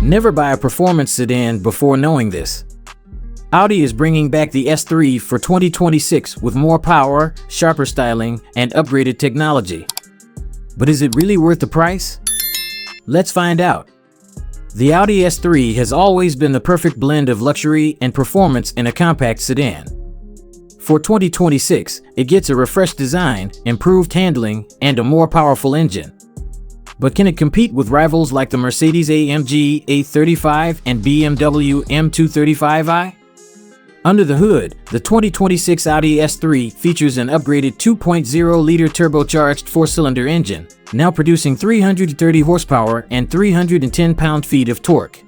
Never buy a performance sedan before knowing this. Audi is bringing back the S3 for 2026 with more power, sharper styling, and upgraded technology. But is it really worth the price? Let's find out. The Audi S3 has always been the perfect blend of luxury and performance in a compact sedan. For 2026, it gets a refreshed design, improved handling, and a more powerful engine. But can it compete with rivals like the Mercedes-AMG A35 and BMW M235i? Under the hood, the 2026 Audi S3 features an upgraded 2.0-liter turbocharged four-cylinder engine, now producing 330 horsepower and 310 pound-feet of torque.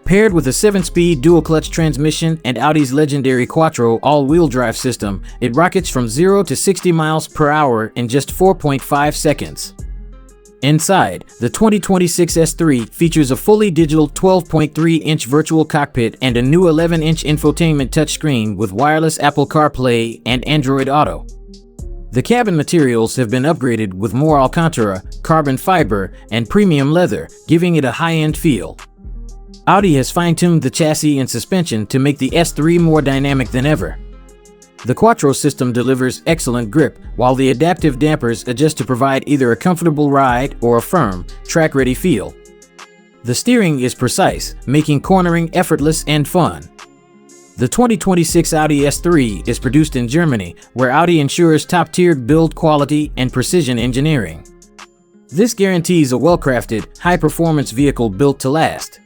Paired with a 7-speed dual-clutch transmission and Audi's legendary Quattro all-wheel drive system, it rockets from 0 to 60 miles per hour in just 4.5 seconds. Inside, the 2026 S3 features a fully digital 12.3-inch virtual cockpit and a new 11-inch infotainment touchscreen with wireless Apple CarPlay and Android Auto. The cabin materials have been upgraded with more Alcantara, carbon fiber, and premium leather, giving it a high-end feel. Audi has fine-tuned the chassis and suspension to make the S3 more dynamic than ever. The Quattro system delivers excellent grip, while the adaptive dampers adjust to provide either a comfortable ride or a firm, track-ready feel. The steering is precise, making cornering effortless and fun. The 2026 Audi S3 is produced in Germany, where Audi ensures top-tier build quality and precision engineering. This guarantees a well-crafted, high-performance vehicle built to last.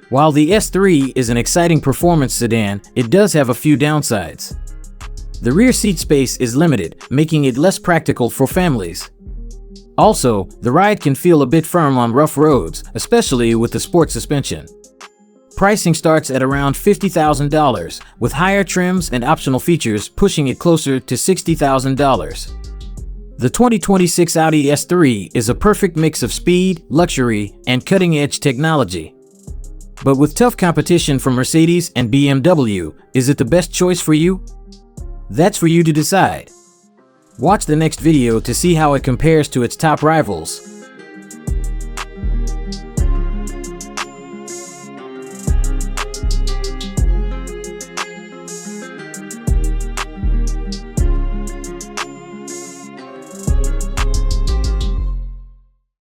While the S3 is an exciting performance sedan, it does have a few downsides. The rear seat space is limited, making it less practical for families. Also, the ride can feel a bit firm on rough roads, especially with the sport suspension. Pricing starts at around $50,000, with higher trims and optional features pushing it closer to $60,000. The 2026 Audi S3 is a perfect mix of speed, luxury, and cutting-edge technology. But with tough competition from Mercedes and BMW, is it the best choice for you? That's for you to decide. Watch the next video to see how it compares to its top rivals.